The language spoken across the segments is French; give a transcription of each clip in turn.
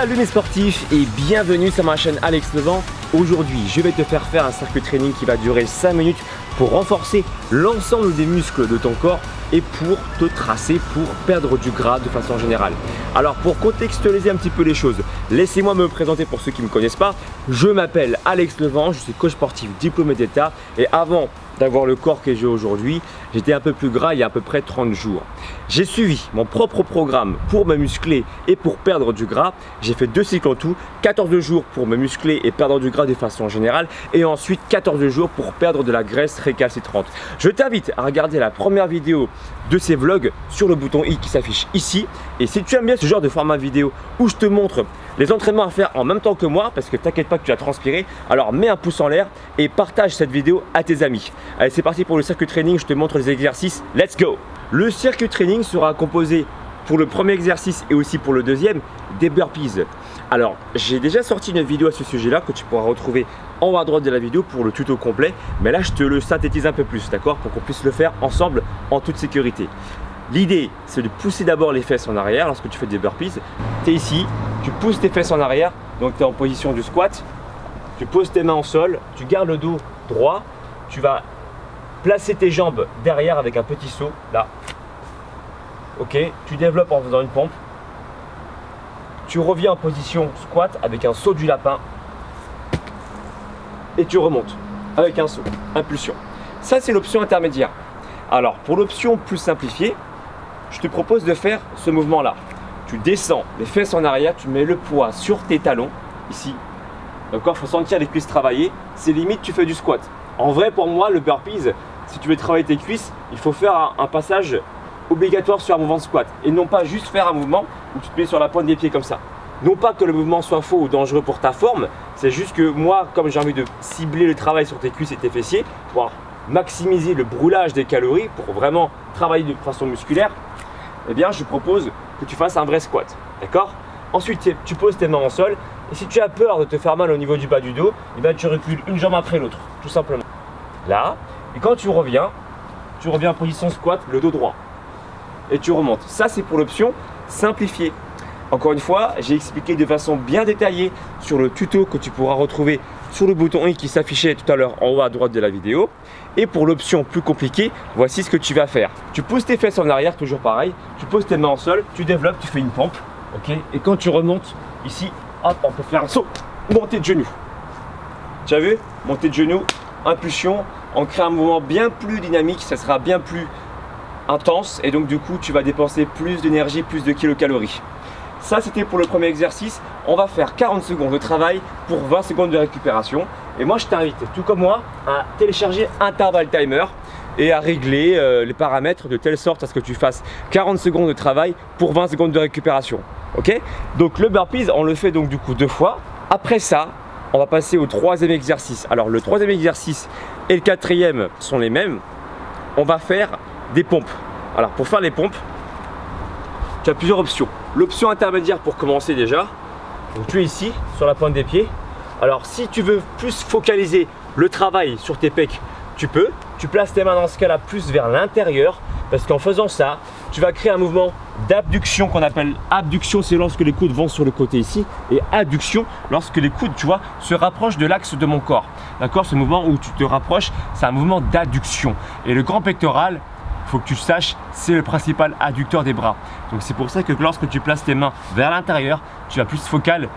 Salut mes sportifs et bienvenue sur ma chaîne Alex Levent. Aujourd'hui, je vais te faire un circuit training qui va durer 5 minutes pour renforcer l'ensemble des muscles de ton corps et pour te tracer pour perdre du gras de façon générale. Alors pour contextualiser un petit peu les choses, laissez-moi me présenter pour ceux qui ne me connaissent pas. Je m'appelle Alex Levent, je suis coach sportif diplômé d'État et avant d'avoir le corps que j'ai aujourd'hui, j'étais un peu plus gras il y a à peu près 30 jours. J'ai suivi mon propre programme pour me muscler et pour perdre du gras. J'ai fait 2 cycles en tout, 14 jours pour me muscler et perdre du gras de façon générale et ensuite 14 jours pour perdre de la graisse récalcitrante. Je t'invite à regarder la première vidéo de ces vlogs sur le bouton i qui s'affiche ici. Et si tu aimes bien ce genre de format vidéo où je te montre les entraînements à faire en même temps que moi, parce que t'inquiète pas que tu vas transpirer, alors mets un pouce en l'air et partage cette vidéo à tes amis. Allez, c'est parti pour le circuit training, je te montre les exercices, let's go! Le circuit training sera composé pour le premier exercice et aussi pour le deuxième des burpees. Alors, j'ai déjà sorti une vidéo à ce sujet-là que tu pourras retrouver en haut à droite de la vidéo pour le tuto complet, mais là je te le synthétise un peu plus, d'accord, pour qu'on puisse le faire ensemble en toute sécurité. L'idée, c'est de pousser d'abord les fesses en arrière lorsque tu fais des burpees. Tu es ici, tu pousses tes fesses en arrière, donc tu es en position du squat. Tu poses tes mains au sol, tu gardes le dos droit, tu vas placer tes jambes derrière avec un petit saut, là. Ok, tu développes en faisant une pompe. Tu reviens en position squat avec un saut du lapin. Et tu remontes avec un saut, impulsion. Ça, c'est l'option intermédiaire. Alors, pour l'option plus simplifiée, je te propose de faire ce mouvement-là. Tu descends les fesses en arrière, tu mets le poids sur tes talons, ici. D'accord, il faut sentir les cuisses travailler. C'est limite, tu fais du squat. En vrai, pour moi, le burpees, si tu veux travailler tes cuisses, il faut faire un passage obligatoire sur un mouvement de squat. Et non pas juste faire un mouvement où tu te mets sur la pointe des pieds comme ça. Non pas que le mouvement soit faux ou dangereux pour ta forme, c'est juste que moi, comme j'ai envie de cibler le travail sur tes cuisses et tes fessiers, pour maximiser le brûlage des calories, pour vraiment travailler de façon musculaire, eh bien je propose que tu fasses un vrai squat, d'accord? Ensuite, tu poses tes mains au sol et si tu as peur de te faire mal au niveau du bas du dos, eh bien tu recules une jambe après l'autre, tout simplement. Là, et quand tu reviens en position squat, le dos droit. Et tu remontes. Ça, c'est pour l'option simplifiée. Encore une fois, j'ai expliqué de façon bien détaillée sur le tuto que tu pourras retrouver sur le bouton i qui s'affichait tout à l'heure en haut à droite de la vidéo. Et pour l'option plus compliquée, voici ce que tu vas faire. Tu poses tes fesses en arrière, toujours pareil. Tu poses tes mains au sol, tu développes, tu fais une pompe. Ok. Et quand tu remontes ici, hop, on peut faire un saut, montée de genou. Tu as vu? Montée de genou, impulsion. On crée un mouvement bien plus dynamique, ça sera bien plus intense et donc du coup tu vas dépenser plus d'énergie, plus de kilocalories. Ça c'était pour le premier exercice. On va faire 40 secondes de travail pour 20 secondes de récupération. Et moi je t'invite, tout comme moi, à télécharger Interval Timer et à régler les paramètres de telle sorte à ce que tu fasses 40 secondes de travail pour 20 secondes de récupération. Ok? Donc le burpees, on le fait donc du coup 2 fois. Après ça, on va passer au troisième exercice. Alors le troisième exercice et le quatrième sont les mêmes. On va faire des pompes. Alors pour faire les pompes, tu as plusieurs options. L'option intermédiaire pour commencer déjà, donc tu es ici sur la pointe des pieds. Alors si tu veux plus focaliser le travail sur tes pecs, tu peux. Tu places tes mains dans ce cas-là plus vers l'intérieur parce qu'en faisant ça, tu vas créer un mouvement d'abduction qu'on appelle abduction, c'est lorsque les coudes vont sur le côté ici, et adduction lorsque les coudes, tu vois, se rapprochent de l'axe de mon corps. D'accord? Ce mouvement où tu te rapproches, c'est un mouvement d'adduction. Et le grand pectoral, il faut que tu saches, c'est le principal adducteur des bras. Donc c'est pour ça que lorsque tu places tes mains vers l'intérieur, tu vas plus focal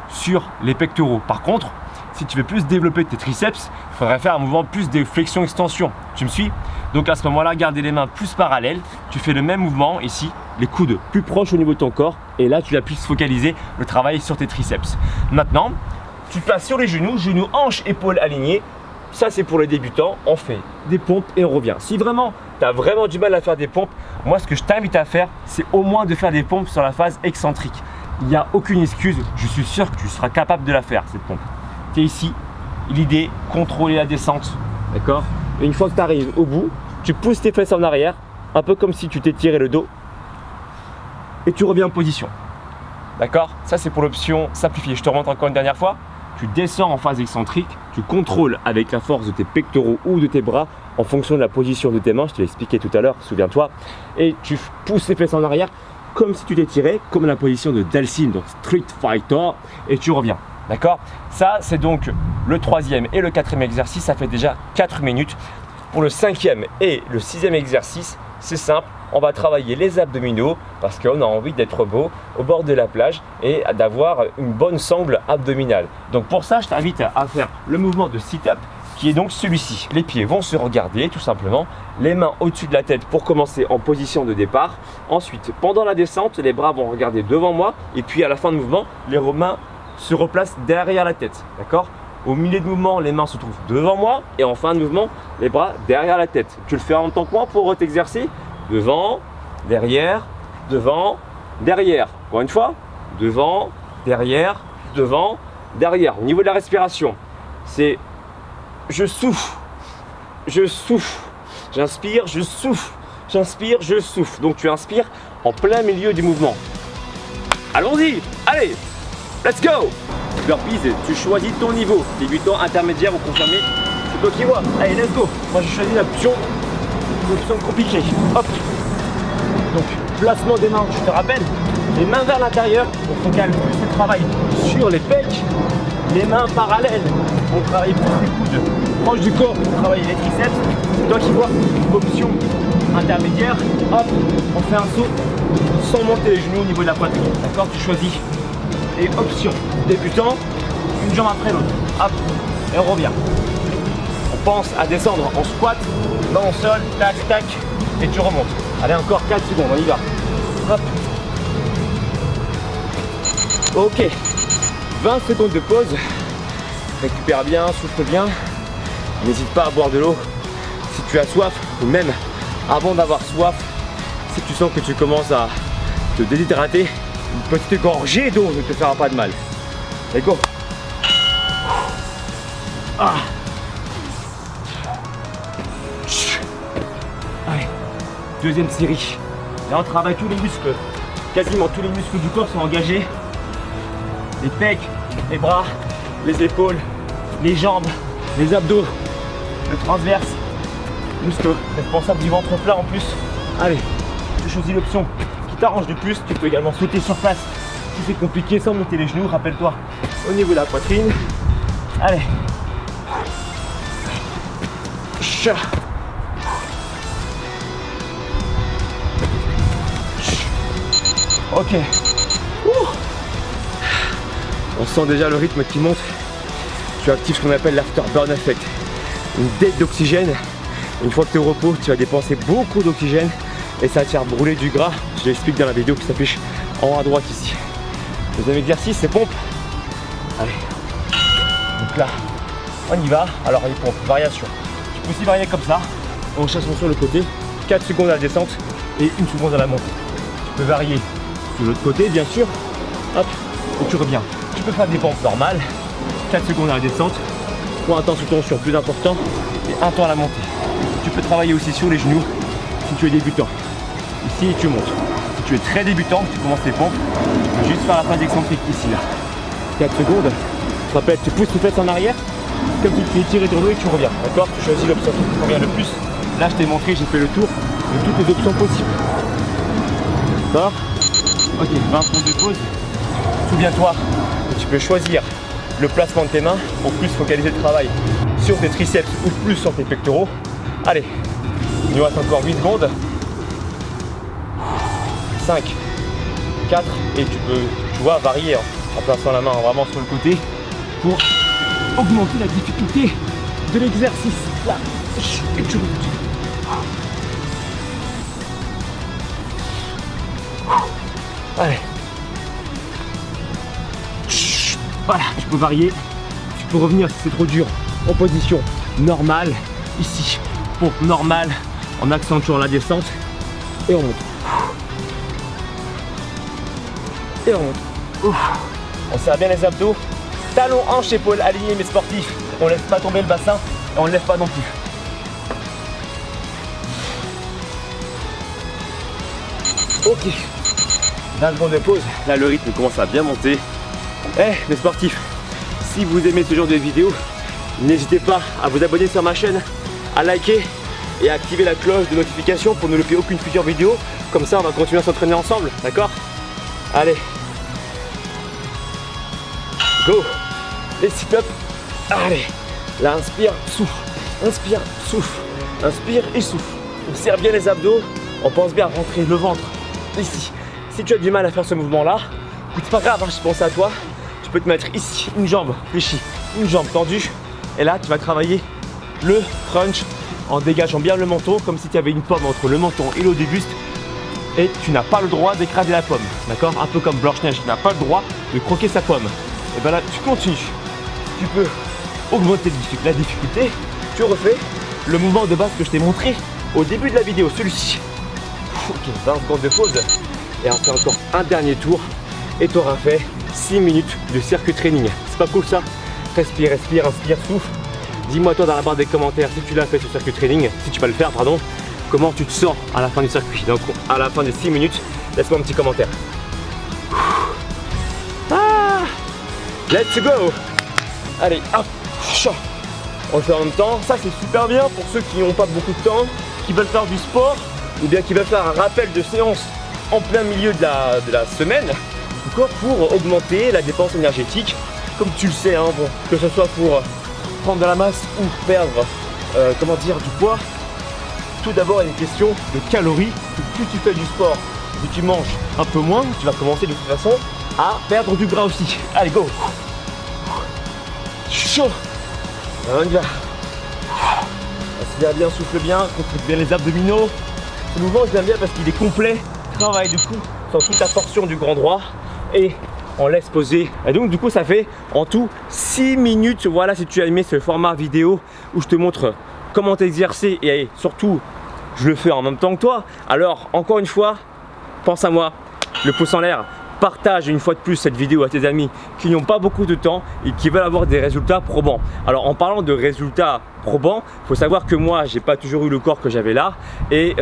sur les pectoraux. Par contre, si tu veux plus développer tes triceps, il faudrait faire un mouvement plus de flexion-extension. Tu me suis? Donc à ce moment-là, garder les mains plus parallèles. Tu fais le même mouvement ici, les coudes plus proches au niveau de ton corps. Et là, tu vas plus focaliser le travail sur tes triceps. Maintenant, tu te places sur les genoux, hanches, épaules alignées. Ça, c'est pour les débutants. On fait des pompes et on revient. Si vraiment, tu as vraiment du mal à faire des pompes, moi, ce que je t'invite à faire, c'est au moins de faire des pompes sur la phase excentrique. Il n'y a aucune excuse. Je suis sûr que tu seras capable de la faire, cette pompe. Tu es ici. L'idée, contrôler la descente. D'accord? Et une fois que tu arrives au bout, tu pousses tes fesses en arrière, un peu comme si tu t'étirais le dos. Et tu reviens en position. D'accord? Ça, c'est pour l'option simplifiée. Je te remontre encore une dernière fois. Tu descends en phase excentrique, tu contrôles avec la force de tes pectoraux ou de tes bras en fonction de la position de tes mains. Je te l'ai expliqué tout à l'heure, souviens-toi. Et tu pousses tes fesses en arrière comme si tu t'étirais, comme la position de Dhalsim, donc Street Fighter, et tu reviens. D'accord? Ça, c'est donc le 3e et le 4e exercice, ça fait déjà 4 minutes. Pour le 5e et le 6e exercice, c'est simple, on va travailler les abdominaux parce qu'on a envie d'être beau au bord de la plage et d'avoir une bonne sangle abdominale. Donc pour ça, je t'invite à faire le mouvement de sit-up qui est donc celui-ci. Les pieds vont se regarder tout simplement, les mains au-dessus de la tête pour commencer en position de départ. Ensuite, pendant la descente, les bras vont regarder devant moi et puis à la fin du mouvement, les mains se replacent derrière la tête. D'accord? Au milieu de mouvement, les mains se trouvent devant moi et en fin de mouvement, les bras derrière la tête. Tu le fais en même temps que moi pour t'exercer. Devant, derrière, devant, derrière. Encore une fois, devant, derrière, devant, derrière. Au niveau de la respiration, c'est je souffle, je souffle, j'inspire, je souffle, j'inspire, je souffle. Donc tu inspires en plein milieu du mouvement. Allons-y, allez, let's go! Burpees, tu choisis ton niveau, débutant, intermédiaire ou confirmé, c'est toi qui vois. Allez, let's go. Moi j'ai choisi l'option compliquée. Hop. Donc placement des mains, tu te rappelles, les mains vers l'intérieur, on focalise plus le travail sur les pecs, les mains parallèles, on travaille plus les coudes proches du corps pour travailler les triceps. C'est toi qui vois. Option intermédiaire, hop, on fait un saut sans monter les genoux au niveau de la poitrine. D'accord, tu choisis. Et option débutant, une jambe après l'autre, hop, et on revient. On pense à descendre en squat, main au sol, tac, tac, et tu remontes. Allez, encore 4 secondes, on y va. Hop. Ok, 20 secondes de pause. Récupère bien, souffle bien. N'hésite pas à boire de l'eau si tu as soif, ou même avant d'avoir soif, si tu sens que tu commences à te déshydrater, une petite gorgée d'eau ne te fera pas de mal. Allez, go. Ah. Allez, deuxième série. Là, on travaille tous les muscles. Quasiment tous les muscles du corps sont engagés. Les pecs, les bras, les épaules, les jambes, les abdos, le transverse, muscles responsables du ventre plat en plus. Allez, tu choisis l'option qui t'arrange le plus. Tu peux également sauter sur place si c'est compliqué sans monter les genoux. Rappelle-toi au niveau de la poitrine. Allez. Ok. On sent déjà le rythme qui monte. Tu actives ce qu'on appelle l'afterburn effect. Une dette d'oxygène. Une fois que tu es au repos, tu vas dépenser beaucoup d'oxygène et ça va te faire brûler du gras. Je l'explique dans la vidéo qui s'affiche en haut à droite ici. Deuxième exercice, c'est pompe. Allez. Donc là, on y va. Alors les pompes, variation. Tu peux aussi varier comme ça. On chasse sur le côté. 4 secondes à la descente et 1 seconde à la montée. Tu peux varier sur l'autre côté, bien sûr. Hop, et tu reviens. Tu peux faire des pompes normales. 4 secondes à la descente. Pour un temps sous tension plus important et un temps à la montée. Tu peux travailler aussi sur les genoux si tu es débutant. Ici, tu montes. Si tu es très débutant, tu commences tes pompes. Tu peux juste faire la phase excentrique ici, là. 4 secondes. Tu te rappelles, tu pousses tes fesses en arrière. Comme si tu étirais ton dos et tu reviens. D'accord? Tu choisis l'option qui te convient le plus. Là, je t'ai montré, j'ai fait le tour de toutes les options possibles. D'accord? Ok, 20 secondes de pause. Souviens-toi que tu peux choisir le placement de tes mains pour plus focaliser le travail sur tes triceps ou plus sur tes pectoraux. Allez, il nous reste encore 8 secondes. 5, 4, et tu peux, tu vois, varier en plaçant la main vraiment sur le côté pour augmenter la difficulté de l'exercice. Là, et tu remontes. Allez. Voilà, tu peux varier. Tu peux revenir si c'est trop dur en position normale. Ici, pompe normale en accentuant la descente. Et on monte. Et on monte. On serre bien les abdos. Talons, hanches, épaules alignés mes sportifs. On ne laisse pas tomber le bassin et on ne lève pas non plus. Ok. 20 secondes de pause. Là, le rythme commence à bien monter. Les sportifs, si vous aimez ce genre de vidéo, n'hésitez pas à vous abonner sur ma chaîne, à liker et activer la cloche de notification pour ne louper aucune future vidéo. Comme ça, on va continuer à s'entraîner ensemble, d'accord? Allez, go, les sit-ups. Allez, là, inspire, souffle, inspire, souffle, inspire et souffle. On serre bien les abdos, on pense bien à rentrer le ventre ici. Si tu as du mal à faire ce mouvement-là, c'est pas grave, hein, je pense à toi. Tu peux te mettre ici, une jambe fléchie, une jambe tendue. Et là, tu vas travailler le crunch en dégageant bien le menton, comme si tu avais une pomme entre le menton et le haut du buste. Et tu n'as pas le droit d'écraser la pomme, d'accord? Un peu comme Blanche-Neige qui n'a pas le droit de croquer sa pomme. Et bien là, tu continues. Tu peux augmenter la difficulté. Tu refais le mouvement de base que je t'ai montré au début de la vidéo, celui-ci. Ok, 20 secondes de pause. Et on fait encore un dernier tour. Et tu auras fait 6 minutes de circuit training. C'est pas cool ça? Respire, respire, inspire, souffle. Dis-moi toi dans la barre des commentaires si tu l'as fait ce circuit training, si tu vas le faire, pardon, comment tu te sens à la fin du circuit. Donc à la fin des 6 minutes, laisse-moi un petit commentaire. Ah, let's go. Allez, hop, on le fait en même temps. Ça c'est super bien pour ceux qui n'ont pas beaucoup de temps, qui veulent faire du sport ou bien qui veulent faire un rappel de séance en plein milieu de la semaine, encore pour augmenter la dépense énergétique. Comme tu le sais, hein, bon, que ce soit pour prendre de la masse ou perdre du poids, tout d'abord il y a une question de calories. Plus tu fais du sport, plus tu manges un peu moins, tu vas commencer de toute façon à perdre du gras aussi. Allez, go. Chaud. On y va. Inspire bien, souffle bien, contracte bien les abdominaux. Ce mouvement je l'aime bien parce qu'il est complet. Travaille du coup sur toute la portion du grand droit et on laisse poser. Et donc du coup ça fait en tout 6 minutes. Voilà, si tu as aimé ce format vidéo où je te montre comment t'exercer et surtout je le fais en même temps que toi. Alors encore une fois, pense à moi, le pouce en l'air. Partage une fois de plus cette vidéo à tes amis qui n'ont pas beaucoup de temps et qui veulent avoir des résultats probants. Alors en parlant de résultats probants, il faut savoir que moi j'ai pas toujours eu le corps que j'avais là et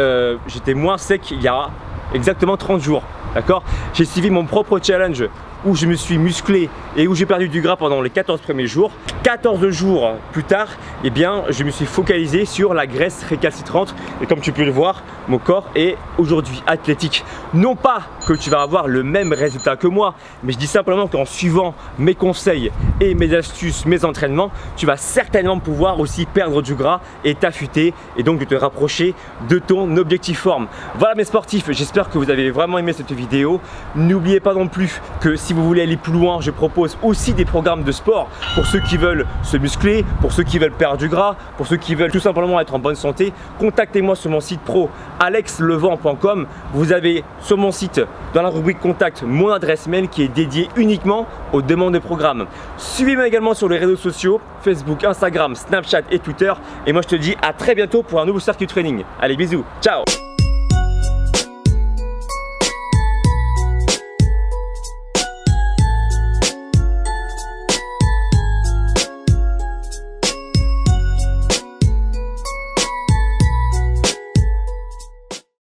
j'étais moins sec il y a exactement 30 jours. D'accord? J'ai suivi mon propre challenge où je me suis musclé et où j'ai perdu du gras pendant les 14 premiers jours. 14 jours plus tard, eh bien, je me suis focalisé sur la graisse récalcitrante et comme tu peux le voir, mon corps est aujourd'hui athlétique. Non pas que tu vas avoir le même résultat que moi, mais je dis simplement qu'en suivant mes conseils et mes astuces, mes entraînements, tu vas certainement pouvoir aussi perdre du gras et t'affûter et donc de te rapprocher de ton objectif forme. Voilà mes sportifs, j'espère que vous avez vraiment aimé cette vidéo. N'oubliez pas non plus que si vous voulez aller plus loin, je propose aussi des programmes de sport pour ceux qui veulent se muscler, pour ceux qui veulent perdre du gras, pour ceux qui veulent tout simplement être en bonne santé. Contactez-moi sur mon site pro alexlevent.com. Vous avez sur mon site dans la rubrique contact mon adresse mail qui est dédiée uniquement aux demandes de programmes. Suivez-moi également sur les réseaux sociaux, Facebook, Instagram, Snapchat et Twitter. Et moi je te dis à très bientôt pour un nouveau circuit training. Allez, bisous, ciao.